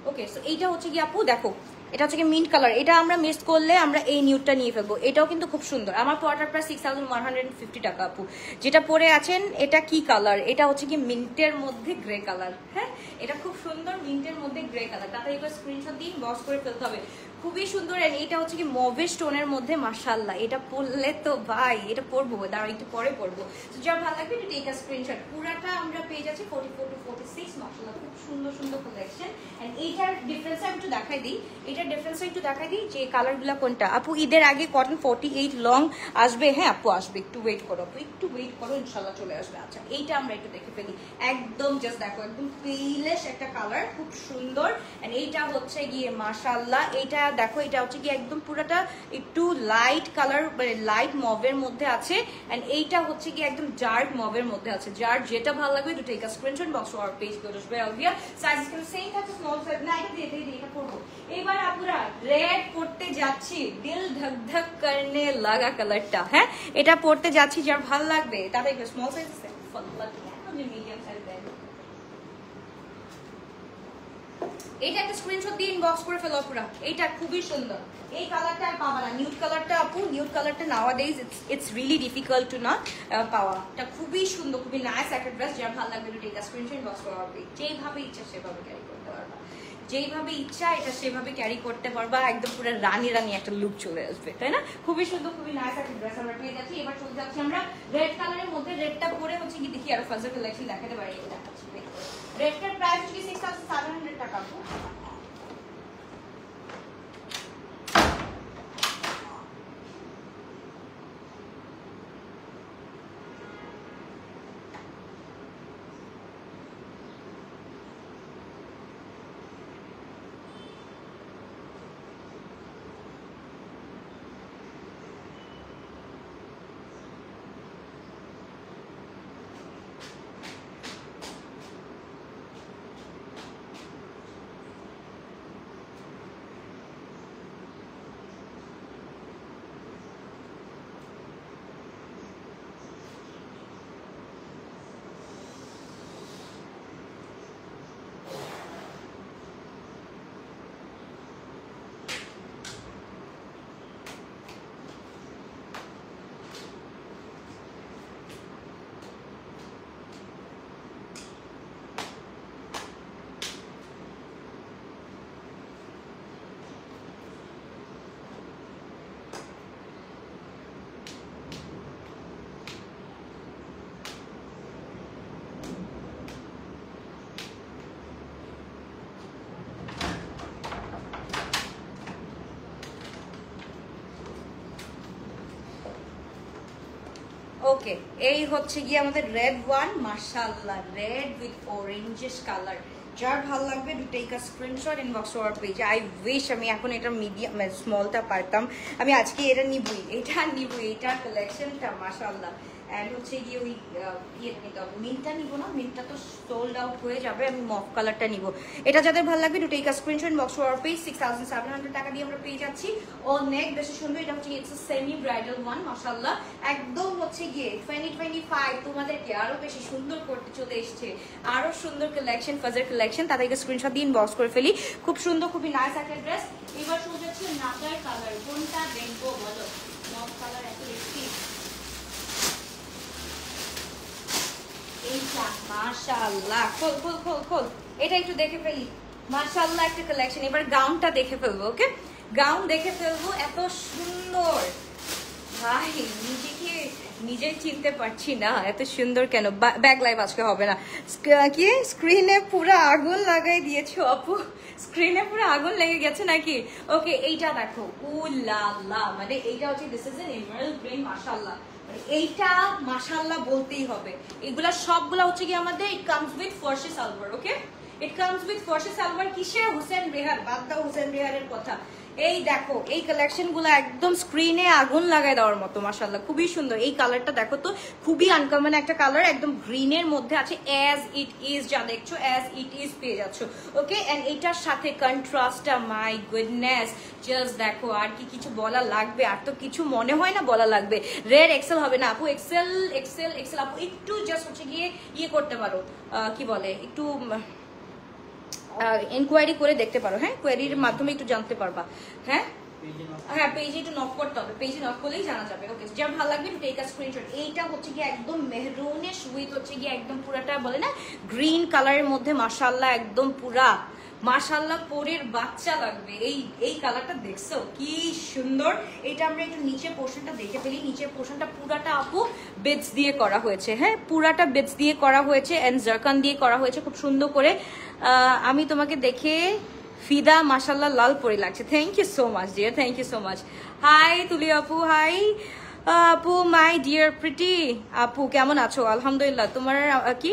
ওকে সো এইটা হচ্ছে কি আপু দেখো, এটা হচ্ছে কি মিন্ট কালার। এটা আমরা মিস করলে আমরা এই নিউডটা নিয়ে ফেলবো। এটাও কিন্তু খুব সুন্দর। আমার পরাটার প্রায় 6150 টাকা আপু। যেটা পরে আছেন এটা কি কালার? এটা হচ্ছে কি মিন্টের মধ্যে গ্রে কালার। হ্যাঁ এটা খুব সুন্দর, মিন্টের মধ্যে গ্রে কালার। তাতে এবার স্ক্রিনশট দিয়ে বক্স করে ফেলতে হবে। খুবই সুন্দর। এটা হচ্ছে কি মভে স্টোনের মধ্যে মাশাআল্লাহ। এটা পরলে তো ভাই, এটা পরবো, দাঁড়াও একটু পরে পরবো। তো যা ভালো লাগবে একটু টেক আ স্ক্রিনশট। পুরাটা আমরা পেয়ে যাচ্ছি 44 to 46। মাশাআল্লাহ খুব সুন্দর সুন্দর কালেকশন। এন্ড এইটার ডিফারেন্স আমি একটু দেখাই দিই, এটার ডিফারেন্স একটু দেখাই দিই যে কালারগুলো কোনটা। আপু ঈদের আগে কটন 48 লং আসবে। হ্যাঁ আপু আসবে, একটু ওয়েট করো আপু, একটু ওয়েট করো, ইনশাআল্লাহ চলে আসবে। আচ্ছা এইটা আমরা একটু দেখে ফেলি। একদম জাস্ট দেখো, একদম পেইলিশ একটা কালার, খুব সুন্দর। এন্ড এইটা হচ্ছে গিয়ে মাশাআল্লাহ, এইটা দেখো, এটা হচ্ছে কি একদম পুরোটা একটু লাইট কালার, মানে লাইট মভের মধ্যে আছে। এন্ড এইটা হচ্ছে কি একদম ডার্ক মভের মধ্যে আছে। যার যেটা ভালো লাগবে to take a screenshot, box or page Lotus by Alvia. Size কিন্তু সেম থাকে, স্মল সাইজ না। এটা দিয়ে এটা পরবো। এবার আপুরা রেড পড়তে যাচ্ছি, দিল ধক ধক করনে লাগা কালারটা। হ্যাঁ এটা পড়তে যাচ্ছি, যার ভালো লাগবে তাতে স্মল সাইজ আছে, মিডিয়াম সাইজ দেয়। এটা একটা স্ক্রিনশট দিয়ে ইনবক্স করে ফেলো পুরা। এটা খুবই সুন্দর। এই কালারটা আর পাবা না, নিউড কালারটা আপু, নিউড কালারটা নাওয়াডেজ ইটস রিয়েলি ডিফিকাল্ট টু না পাওয়া। এটা খুবই সুন্দর, খুবই নাইস একটা ড্রেস। যার ভালো লাগবে to take a screenshot, inbox করে হবে। যেভাবে ইচ্ছা সেভাবে ক্যারি করতে পারবা, যেইভাবে ইচ্ছা এটা সেভাবে ক্যারি করতে পারবা। একদম পুরো রানী রানী একটা লুক চলে আসবে, তাই না? খুবই সুন্দর, খুবই নাইস একটা ড্রেস আমরা পেয়ে যাচ্ছি। এবার চলে যাচ্ছি আমরা রেড কালারের মধ্যে। রেডটা পরে হচ্ছে কি দেখি আরো ফার্স্ট কালেকশন দেখাতে পারি। এটা দেখাচ্ছি, রেডটার প্রাইস হচ্ছে 6700 টাকা। ওকে, এই হচ্ছে গিয়ে আমাদের রেড ওয়ান, মাশাআল্লাহ, রেড উইথ অরেঞ্জিশ কালার। যার ভালো লাগবে do take a screenshot inbox to our page. I wish আমি এখন এটা মিডিয়াম স্মলটা পারতাম, আমি আজকে এটা নিবই, এটার কালেকশনটা মাশাআল্লাহ। অ্যান্ড হচ্ছে গিয়ে ওই ইয়েটা নিতে হবে, মিন্টটা নিবো না, মিন্টটা তো সোল্ড আউট হয়ে যাবে, আমি মফ কালারটা নিব। এটা যাদের ভালো লাগবে to take a screenshot box to our page. 6700 টাকা দিয়ে আমরা পেয়ে যাচ্ছি। অনেক বেশি সুন্দর, এটা হচ্ছে ইটস সেমি ব্রাইডাল ওয়ান, মাশাআল্লাহ। একদম হচ্ছে গিয়ে 2025 তোমাদেরকে আরো বেশি সুন্দর করতে চলে এসছে, আরো সুন্দর কালেকশন, ফাজার কালেকশন, তাদেরকে স্ক্রিনশট দিয়ে ইনবক্স করে ফেলি। খুব সুন্দর, খুবই নাইস একটা ড্রেস। এবার শুরু হচ্ছে নাগার কালার, কোনটা দেখবো বলো? মফ কালার এত বেশি, এইটা মাশাআল্লাহ, খোল খোল খোল খোল, এটা একটু দেখে ফেলি। মাশাআল্লাহ একটা কালেকশন। এবার গাউনটা দেখে ফেলবো, ওকে? গাউন দেখে ফেলবো, এত সুন্দর ভাই, নিজেকে নিজেই চিনতে পারছি না, এত সুন্দর কেন। ব্যাক লাইভ আজকে হবে না, কি স্ক্রিনে পুরো আগুন লাগাই দিয়েছো আপু, স্ক্রিনে পুরো আগুন লেগে গেছে নাকি? ওকে, এইটা দেখো, উ লা লা, মানে এইটা হচ্ছে this is an Emerald green, মাশাআল্লাহ, এইটা মাশাআল্লাহ বলতেই হবে। এগুলা সবগুলা হচ্ছে কি আমাদের it comes with farshi salwar, okay? It comes with farshi salwar. কিসের হুসেন রেহার, বাদ দাও হুসেন রেহারের কথা। এই দেখো, এই কালেকশন গুলো একদম স্ক্রিনে আগুন লাগাই দেওয়ার মতো, মাশাআল্লাহ, খুবই সুন্দর। এই কালারটা দেখো তো, খুবই আনকমন একটা কালার, একদম গ্রিনের মধ্যে আছে, অ্যাজ ইট ইজ, যা দেখছো অ্যাজ ইট ইজ পেয়ে যাচ্ছ, ওকে? এন্ড এটার সাথে কন্ট্রাস্টটা, মাই গুডনেস, জাস্ট দেখো, আর কি কিছু বলা লাগবে? আর তো কিছু মনে হয় না বলা লাগবে। রেড এক্সেল হবে না আপু, এক্সেল এক্সেল এক্সেল আপু, একটু জাস্ট হচ্ছে গিয়ে ইয়ে করতে পারো, কি বলে, একটু ইনকোয়ারি করে দেখতে পারো, হ্যাঁ, কোয়ারির মাধ্যমে একটু জানতে পারবা। হ্যাঁ হ্যাঁ, পেজে একটু নক করতে হবে, পেজে নক করলেই জানা যাবে। ওকে, যার ভালো লাগবে টু টেক আ স্ক্রিনশট। এইটা হচ্ছে গিয়ে একদম মেহরুনিশ উইথ হচ্ছে গিয়ে একদম পুরাটা বলে না গ্রিন কালারের মধ্যে, মাশাআল্লাহ, একদম পুরা মাশাআল্লাহ, পরের বাচ্চা লাগবে। এই কালারটা দেখছো কি সুন্দর। এটা আমরা একটু নিচের পোর্শনটা দেখে ফেলি। নিচের পোর্শনটা পুরাটা আপু বেডস দিয়ে করা হয়েছে, হ্যাঁ, পুরাটা বেডস দিয়ে করা হয়েছে এন্ড জারকান দিয়ে করা হয়েছে খুব সুন্দর করে। আমি তোমাকে দেখে ফিদা, মাশাআল্লাহ, লাল পরি লাগছে। Thank you so much dear, thank you so much. Hi Tuli আপু, হাই আপু, মাই ডিয়ার প্রিটি আপু, কেমন আছো? আলহামদুলিল্লাহ। তোমার কি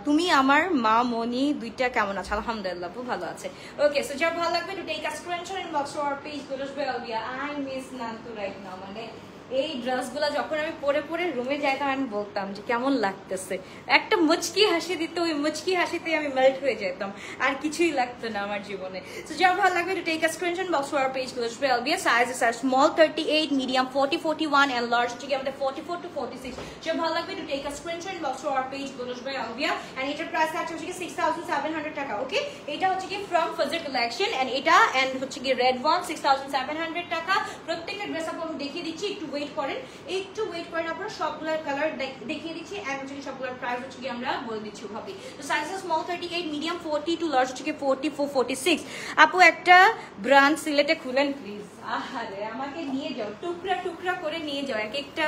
তুমি আমার মা মনি দুইটা কেমন আছে? আলহামদুলিল্লাহ আপু, ভালো আছে। ওকে, সো যার ভালো লাগবে to take a screenshot inbox to our page গোলস বেলবিয়া। I miss Nantu right now, মানে এই ড্রেসগুলো যখন আমি পরে পরে রুমে যাইতাম, আমি বলতাম যে কেমন লাগতেছে, একটা মুচকি হাসি দিত, ওই মুচকি হাসিতে আমি মেল্ট হয়ে যেতাম, আর কিছুই লাগতো না আমার জীবনে। সো যা ভালো লাগবে to take a screenshot box to our page গোলস বেলবিয়া। Sizes R small 38, medium 40, 41 and large হচ্ছে আমাদের 44 to 46। যা ভালো লাগবে to take a screenshot box to our page গোলস বেলবিয়া। এন্ড এটার প্রাইস হচ্ছে 6700 টাকা, ওকে? এটা হচ্ছে কি ফ্রম ফাজার কালেকশন, এন্ড এটা এন্ড হচ্ছে কি রেড ওয়ান 6700 টাকা। প্রত্যেকটা ড্রেস আপ আমি দেখিয়ে দিচ্ছি, একটু ওয়েট করেন, একটু ওয়েট করেন আপনারা, সবগুলোর কালার দেখিয়ে দিচ্ছি এন্ড হচ্ছে সবগুলোর প্রাইস হচ্ছে কি আমরা বলে দিচ্ছি ভাবি। তো sizes small 38, medium 40 to large হচ্ছে কি 44, 46। আপু একটা ব্রাঞ্চ সিলেটে খুলেন প্লিজ। আহারে, আমাকে নিয়ে যাও, টুকরা টুকরা করে নিয়ে যাও, এক একটা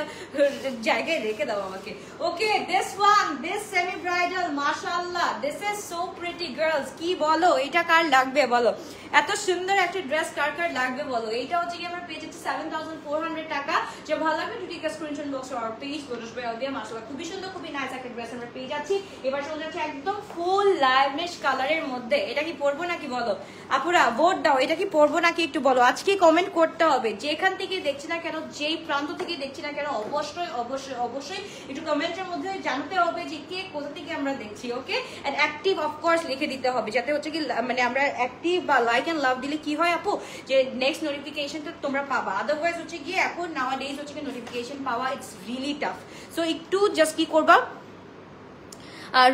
জায়গায় রেখে দাও আমাকে। Okay, this one, this semi bridal, মাশাআল্লাহ, this is so pretty girls. কি বলো, এটা কার লাগবে বলো? এত সুন্দর একটা ড্রেস কার কার লাগবে বলো? এইটা হচ্ছে কি আমরা পেয়ে যাচ্ছি 7400 টাকা। যে ভালো লাগবে to take a screenshot box R page গোলস বেলবিয়া, মাশাআল্লাহ, খুবই সুন্দর, খুবই নাইস একটা ড্রেস আমরা পেয়ে যাচ্ছি। এবার চলে যাচ্ছে একদম ফুল লাইভনেস কালারের মধ্যে। এটা কি পরবো নাকি বলো আপুরা? ভোট দাও, এটা কি পরবো নাকি একটু বলো। আজকে কমেন্ট করতে হবে, যেখান থেকে দেখছি না কেন, যেই প্রান্ত থেকে দেখছি না কেন, অবশ্যই অবশ্যই অবশ্যই একটু কমেন্টের মধ্যে জানতে হবে যে কে কোথা থেকে আমরা দেখছি, ওকে? এন্ড অ্যাক্টিভ অফকোর্স লিখে দিতে হবে, যাতে হচ্ছে কি মানে আমরা অ্যাক্টিভ বা লাইক এন্ড লাভ দিলে কি হয় আপু, যে নেক্সট নোটিফিকেশনটা তোমরা পাবা। আদারওয়াইজ হচ্ছে গিয়ে এখন নাওয়া ডেজ হচ্ছে কি নোটিফিকেশন পাওয়া ইটস রিয়েলি টাফ। সো একটু জাস্ট কি করবা,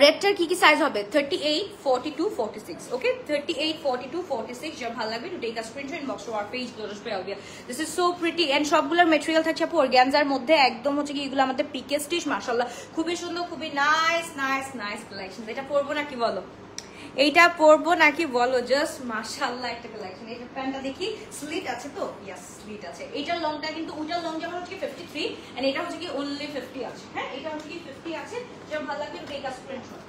রেডটার কি কি সাইজ হবে? 38, 42, 46, ওকে? 38, 42, 46। যা ভালো লাগবে to take a screenshot inbox to our page গোলস বেলবিয়া। This is so pretty and সবগুলোর ম্যাটেরিয়াল থাকছে আপু অর্গানজার মধ্যে, একদম হচ্ছে কি এগুলো আমাদের পিকে স্টিচ, মাশাআল্লাহ, খুবই সুন্দর, খুবই নাইস নাইস নাইস কালেকশন। এটা পরবো নাকি বলো? এইটা পরবো নাকি বলো? জাস্ট মাশাআল্লাহ একটা কালেকশন। এটা প্যান্টটা দেখি, স্লিট আছে তো? ইয়েস, স্লিট আছে। এইটার লংটা কিন্তু ওটার লং যেমন হচ্ছে 53 এন্ড এটা হচ্ছে কি অনলি 50 আছে, হ্যাঁ, এটা হচ্ছে কি 50 আছে। যা ভালো লাগবে টেক আ স্ক্রিনশট।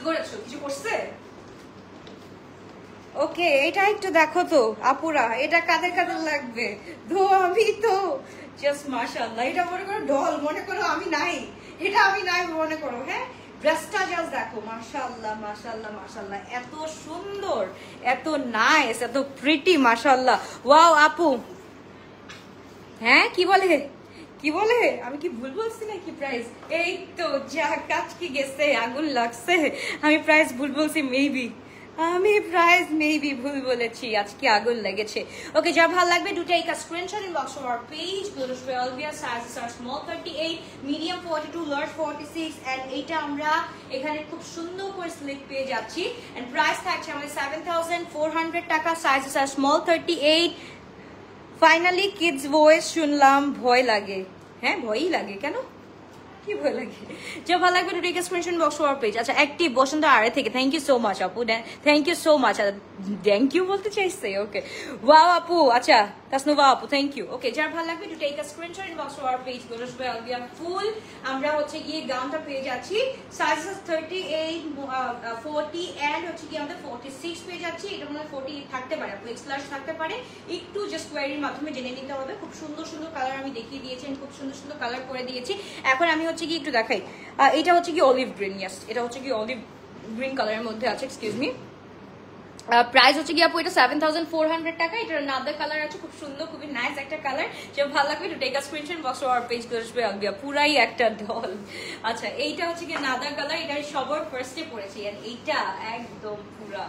করেছো? কিছু করছে? ওকে, এটা একটু দেখো তো আপুরা, এটা কাদের কাদের লাগবে? তো আমি তো জাস্ট মাশাআল্লাহ, এটা মনে করো ডল, মনে করো আমি নাই, এটা আমি নাই মনে করো। হ্যাঁ, ড্রেসটা জাস্ট দেখো, মাশাআল্লাহ মাশাআল্লাহ মাশাআল্লাহ, এত সুন্দর, এত নাইস, এত প্রিটি, মাশাআল্লাহ। ওয়াও আপু, হ্যাঁ কি বলে, কি বলে, আমি কি ভুল বলছি নাকি প্রাইস? এই তো যা কাজ কি গেছে, আগুন লাগছে, আমি প্রাইস ভুল বলছি মেবি, আমি প্রাইস মেবি ভুল বলেছি, আজকে আগুন লেগেছে। ওকে, যা ভালো লাগবে দুটো এই screenshot inbox for our page, গ্লোবাল টুয়েলভিয়া sizes R small 38, medium 42, large 46, and এইটা আমরা এখানে খুব সুন্দর করে স্লিপ পেয়ে যাচ্ছি, এন্ড প্রাইস থাকছে আমাদের 7400 টাকা, সাইজেস আর স্মল 38। ফাইনালি কিডস ভয়েস শুনলাম, ভয় লাগে। হ্যাঁ, ভয়ই লাগে কেন, কি ভয় লাগে? যা ভালো লাগবে to take screenshot box for page. আচ্ছা, অ্যাক্টিভ বসন্ত আড়ে থেকে থ্যাংক ইউ সো মাচ আপু, thank you so much. Thank you বলতে চাইছে, ওকে ওয়াও আপু, আচ্ছা তাসনুভা আপু থ্যাংক ইউ। ওকে, যার ভালো লাগবে to take screenshot box for page, ফুল আমরা হচ্ছে গিয়ে গাউনটা পেয়ে যাচ্ছি, সাইজেস 38, 40 এন্ড হচ্ছে গিয়ে আমাদের 46 পেয়ে যাচ্ছি। এটা মনে হয় 40 থাকতে পারে, আপু এক্স লার্জ থাকতে পারে, একটু জাস্ট কোয়ারির মাধ্যমে জেনে নিতে হবে। খুব সুন্দর সুন্দর কালার আমি দেখিয়ে দিয়েছি, খুব সুন্দর সুন্দর কালার করে দিয়েছি। এখন আমি হচ্ছে কি একটু দেখাই, এটা হচ্ছে কি অলিভ গ্রিন, ইয়াস এটা হচ্ছে কি অলিভ গ্রিন কালারের মধ্যে আছে, এক্সকিউজ মি। প্রাইস হচ্ছে কি আপু এটা 7400 টাকা। এটার নাদার কালার আছে, খুব সুন্দর, খুবই নাইস একটা কালার, যে ভালো লাগবে একটু take a screenshot box R page করে আলবিয়া, পুরাই একটা ঢল। আচ্ছা, এইটা হচ্ছে কি নাদার কালার, এটা সবার ফার্স্টে পড়েছি, আর এইটা একদম পুরা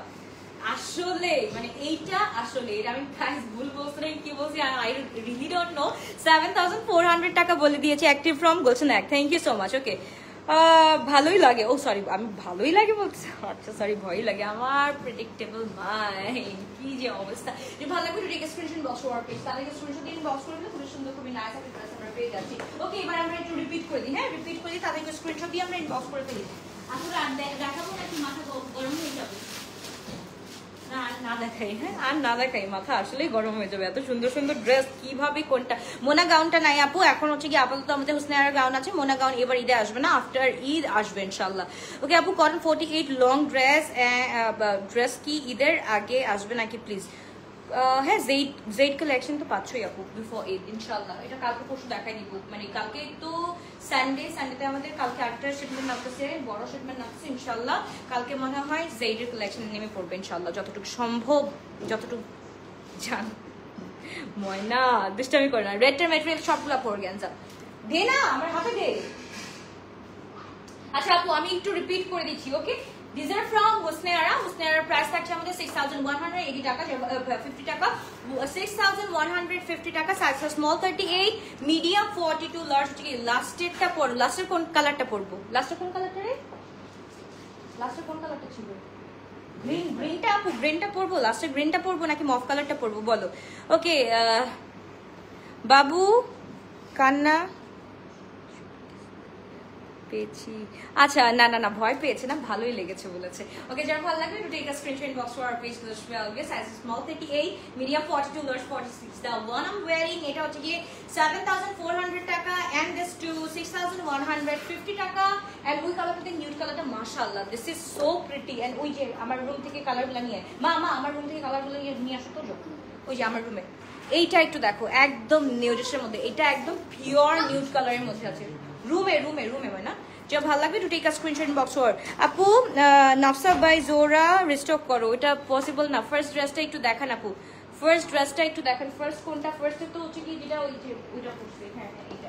আসলে মানে এইটা আসলে এটা আমি প্রাইস ভুল বলছি না কি বলছি, আই রিয়েলি ডোন্ট নো। 7400 টাকা বলে দিয়েছি, অ্যাক্টিভ ফ্রম গুলশান এক, থ্যাংক ইউ সো মাচ। ওকে, ভালোই লাগে, ও সরি আমি ভালোই লাগে বলছি, আচ্ছা সরি ভয়ই লাগে, আমার প্রেডিক্টেবল মাইন্ড, কি যে অবস্থা। যে ভালো লাগবে take screenshot box our page, তাহলে স্ক্রিনশট দিয়ে বক্স করে দিলে খুব সুন্দর, খুবই নাইস একটা ড্রেস আমরা পেয়ে যাচ্ছি। ওকে, এবার আমরা একটু রিপিট করে দিই, হ্যাঁ রিপিট করে দিই, তাদেরকে স্ক্রিনশট দিয়ে আমরা ইনবক্স করে ফেলি। আসলে আর দেখাবো নাকি মাথা গরম হয়ে যাবে? না দেখাই, হ্যাঁ আর না দেখাই, মাথা আসলেই গরম হয়ে যাবে, এত সুন্দর সুন্দর ড্রেস কিভাবে কোনটা। মোনা গাউনটা নাই আপু, এখন হচ্ছে কি আপাতত আমাদের হুসনার গাউন আছে, মোনা গাউন এবার ঈদে আসবে না, আফটার ঈদ আসবে ইনশাল্লাহ। ওকে আপু, কটন 48 লং ড্রেস, ড্রেস কি ঈদের আগে আসবে নাকি প্লিজ? হ্যাঁ, জেড কালেকশন তো পাচ্ছই আপু বিফোর ঈদ ইনশাল্লাহ, এটা কালকে পরশু দেখাই দিব, মানে কালকে তো সানডেতে আমাদের কালকে আরেকটা শিপমেন্ট নামতেছে, বড় শিপমেন্ট নামতেছে ইনশাল্লাহ, কালকে মনে হয় জেডের কালেকশন নেমে পড়বে ইনশাল্লাহ, যতটুকু সম্ভব, যতটুকু জান। ময়না দুষ্টামি করে না, রেডটার ম্যাটেরিয়াল সবগুলা পড়ে গেঞ্জা দে না আমার হাতে দে। আচ্ছা আপু, আমি একটু রিপিট করে দিচ্ছি। ওকে, these are from Husnaira. Husnaira price থাকছে আমাদের 6180 টাকা, 50 টাকা, 6150 টাকা, সাইজ স্মল 38, মিডিয়াম 42, লার্জ। লাস্টেরটা পড়ো, লাস্টের কোন কালারটা পরবো? লাস্টের কোন কালারটা রে? লাস্টের কোন কালারটা ছিল? গ্রিনটা আপু, গ্রিনটা পরবো, লাস্টের গ্রিনটা পরবো নাকি মফ কালারটা পরবো বলো? ওকে, বাবু কান্না পেয়েছি, আচ্ছা না না না ভয় পেয়েছে না, ভালোই লেগেছে বলেছে। ওকে, যার ভালো লাগবে to take a screenshot box for our page, size small 38, medium 42, large 46। The one I am wearing এটা হচ্ছে কি 7400 টাকা, এন্ড দিস টু 6150 টাকা, এন্ড ওই কালারটা নিউড কালারটা মাশাআল্লাহ, this is so pretty. And ওই যে আমার রুম থেকে কালারগুলো নিয়ে মা আমার রুম থেকে কালারগুলো নিয়ে আসো তো, যখন ওই যে আমার রুমে এইটা একটু দেখো, একদম নিউডের মধ্যে, এটা একদম পিওর নিউড কালারের মধ্যে আছে, রুমে হয় না। যা ভালো লাগবে to take a screenshot box for. আপু নাফসা বাই জোরা রিস্টক করো, এটা পসিবল না। ফার্স্ট ড্রেসটা একটু দেখান আপু, ফার্স্ট ড্রেসটা একটু দেখান। ফার্স্ট কোনটা? ফার্স্টে তো হচ্ছে কি যেটা ওই যে ওইটা পড়ছে, হ্যাঁ এটা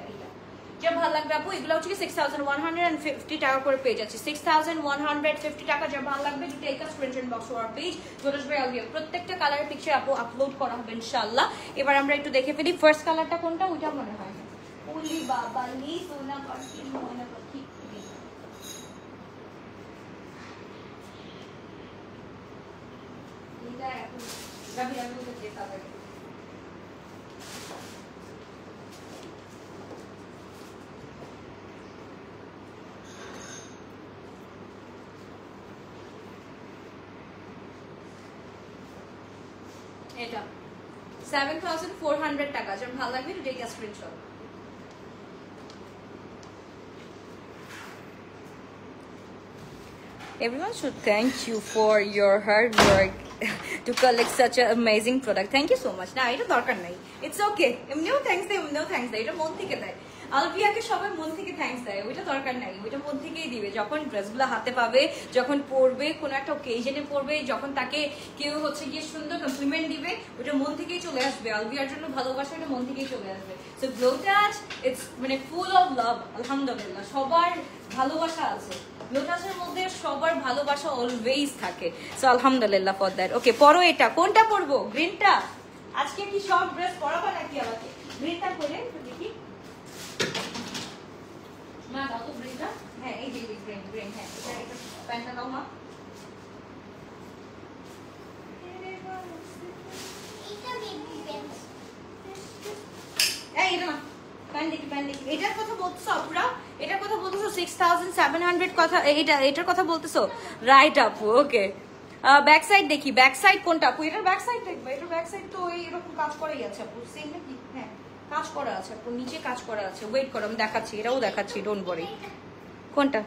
যা ভালো লাগবে আপু, এগুলো হচ্ছে কি 6150 টাকা করে পেয়ে যাচ্ছে, 6150 টাকা। যা ভালো লাগবে to take a screenshot box for page, জোরাস ভাই আলবিয়া, প্রত্যেকটা কালারের পিকচার আপু আপলোড করা হবে ইনশাআল্লাহ। এবার আমরা একটু দেখে ফেলি ফার্স্ট কালারটা কোনটা, ওইটা মনে হয় ওলি বাবা লি সোনা পাখি ময়না পাখি, এটা এখন রবি আমি ওকে যেতে হবে। এটা 7400 টাকা, যার ভালো লাগবে to take a screenshot. Everyone should thank you for your hard work to collect such an amazing product. Thank you so much. না এটা দরকার নাই, ইটস ওকে। এমনিও থ্যাঙ্কস দেয়, এমনিও থ্যাঙ্কস দেয়, এটা মন থেকে দেয়। আলভিয়াকে সবাই মন থেকে থ্যাঙ্কস দেয়, ওইটা দরকার নাই, ওইটা মন থেকেই দিবে। যখন ড্রেসগুলো হাতে পাবে, যখন পরবে, কোনো একটা ওকেজনে পরবে, যখন তাকে কেউ হচ্ছে গিয়ে সুন্দর কমপ্লিমেন্ট দিবে, ওইটা মন থেকেই চলে আসবে। আলভিয়ার জন্য ভালোবাসা এটা মন থেকেই চলে আসবে। সো গ্লো টাচ ইটস মানে ফুল অফ লাভ। আলহামদুলিল্লাহ সবার ভালোবাসা আছে, লোটাসের মধ্যে সবার ভালোবাসা অলওয়েজ থাকে। সো আলহামদুলিল্লাহ ফর দ্যাট। ওকে পরো, এটা কোনটা পরবো? গ্রিনটা? আজকে কি সব ড্রেস পরাবা নাকি আমাকে? গ্রিনটা পরে দেখি না, দাও তো গ্রিনটা। হ্যাঁ এই যে গ্রিন গ্রিন, হ্যাঁ এটা প্যান্টটা দাও মা। এই এটা না, প্যান্ট দেখি, প্যান্ট দেখি। এটার কথা বলতেছো আপুরা? এটার কথা বলতেছো 6700 কথা? এটার কথা বলতেছো? রাইট আপু, ওকে। ব্যাক সাইড দেখি, ব্যাক সাইড কোনটা আপু? এটার ব্যাক সাইড দেখবে, এটার ব্যাক সাইড তো এরকম কাজ করাই আছে আপু, সেম নাকি? হ্যাঁ কাজ করা আছে আপু, নিচে কাজ করা আছে। ওয়েট করো আমি দেখাচ্ছি, এটাও দেখাচ্ছি, ডোন্ট ওয়ারি। কোনটা?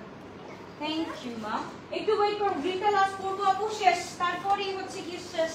থ্যাংক ইউ মা, একটু ওয়েট করো। গ্রিনটা লাস্ট করবো আপু, শেষ, তারপরেই হচ্ছে কি শেষ।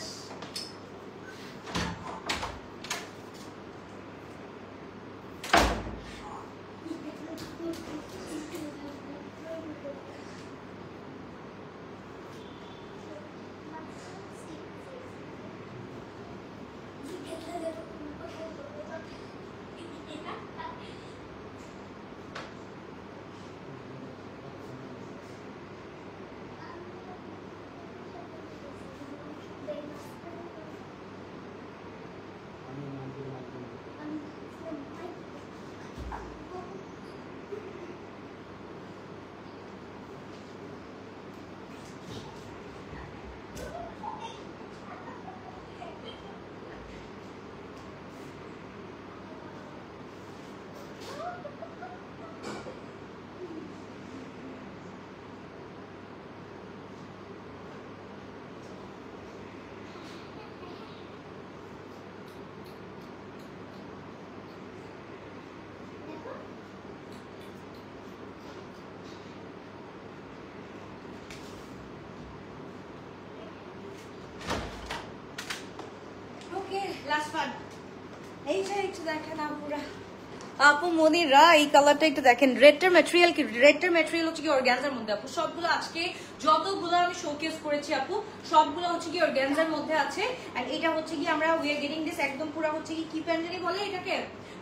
আপু মনিরা এই কালারটা একটু দেখেন, রেডটার ম্যাটেরিয়াল কি? রেডটার ম্যাটেরিয়াল হচ্ছে কি অর্গানজার মধ্যে আপু। সবগুলো আজকে যতগুলো আমি শোকেস করেছি আপু, সবগুলো হচ্ছে কি অর্গানজার মধ্যে আছে। এন্ড এটা হচ্ছে কি আমরা উই আর গেটিং দিস একদম পুরো হচ্ছে কি প্যান্ডেলি বলে এটাকে,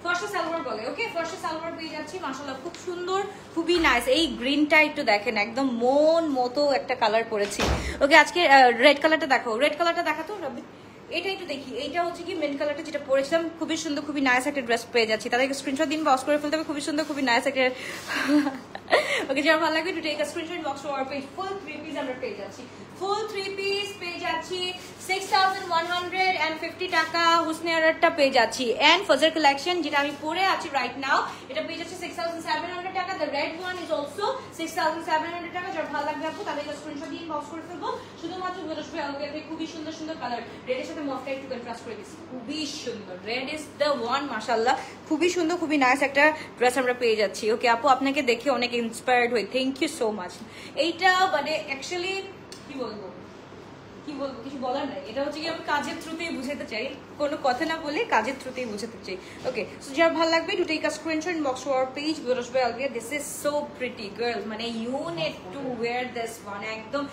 ফর্সা সালোয়ার বলে। ওকে ফর্সা সালোয়ার পেয়ে যাচ্ছি, মাশাআল্লাহ খুব সুন্দর, খুবই নাইস। এই গ্রিনটা একটু দেখেন, একদম মন মতো একটা কালার করেছি। ওকে আজকে রেড কালারটা দেখো, রেড কালারটা দেখাতো রবি, এটা একটু দেখি। এইটা হচ্ছে কি মেন কালারটা যেটা পরেছিলাম, খুবই সুন্দর, খুবই নাইস একটা ড্রেস পেয়ে যাচ্ছি। তাদেরকে স্ক্রিনশট দিন, বক্স করে ফেলতে হবে। খুবই সুন্দর, খুবই নাইস একটা ওকে যারা ভালো লাগবে to take a screenshot, box to our page. Full 3 piece আমরা পেয়ে যাচ্ছি, ফুল 3 পিস পেয়ে যাচ্ছি 6150 টাকা। হুসনিয়ারটা পেয়ে যাচ্ছি এন্ড ফজর কালেকশন যেটা আমি পরে আছি রাইট নাও, এটা পেয়ে যাচ্ছে 6700 টাকা। The red one is also 6700 টাকা। যারা ভালো লাগবে আপু তাদেরকে স্ক্রিনশট দিয়ে বক্স করে ফেলবো। শুধুমাত্র বলবে আলোকে খুবই সুন্দর সুন্দর কালার, রেডের সাথে মফটা একটু কন্ট্রাস্ট করে দিচ্ছি, খুবই সুন্দর। রেড ইজ দ্য ওয়ান, মাশাআল্লাহ খুবই সুন্দর, খুবই নাইস একটা ড্রেস আমরা পেয়ে যাচ্ছি। ওকে আপু আপনাকে দেখে অনেক ইন্সপায়ার্ড হই, থ্যাংক ইউ সো মাচ। এইটা মানে অ্যাকচুয়ালি কি বলবো কিছু বলার নাই। এটা হচ্ছে কি আমি কাজের থ্রুতেই বুঝাতে চাই, কোনো কথা না বলে কাজের থ্রুতেই বুঝাতে চাই। ওকে সো যার ভালো লাগবে to take a screenshot box to our page বিরসবে Alvia. This is so pretty girl, মানে you need to wear this one. একদম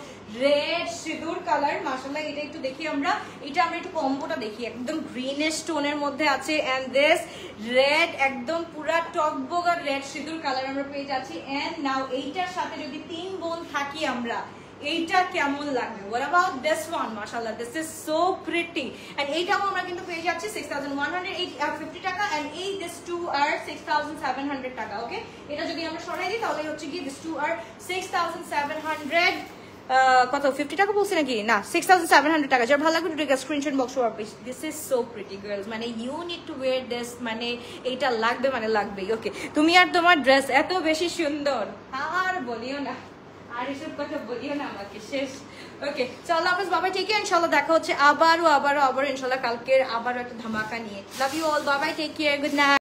রেড সিঁদুর কালার, মাশাআল্লাহ এটা একটু দেখি আমরা, এটা আমরা একটু কম্বোটা দেখি। একদম গ্রিনিশ টোনের মধ্যে আছে এন্ড দিস রেড একদম পুরা টকবগা রেড সিঁদুর কালার আমরা পেয়ে যাচ্ছি। এন্ড নাও এইটার সাথে যদি 3 বোন থাকি আমরা, এইটা কেমন লাগবে? what about this one? মাশাআল্লাহ this is so pretty and এইটাও আমরা কিন্তু পেয়ে যাচ্ছি 6150 টাকা and এই this two are 6700 টাকা। ওকে এটা যদি আমরা সরাই দিই তাহলে হচ্ছে কি this two are 6700 কত 50 টাকা বলছি নাকি না 6700 টাকা। যার ভালো লাগবে to take a screenshot box to our page. This is so pretty girls, মানে you need to wear this, মানে এইটা লাগবে মানে লাগবেই। ওকে তুমি আর তোমার ড্রেস এত বেশি সুন্দর, আর বলিও না, আর এসব কথা বলিও না আমাকে, শেষ। ওকে চলো আপনার বাবা টেক কেয়ার, ইনশাআল্লাহ দেখা হচ্ছে আবারও ইনশাআল্লাহ কালকের আবারও একটা ধামাকা নিয়ে। লাভ ইউ অল, বাবাই টেক কেয়ার, গুড নাইট।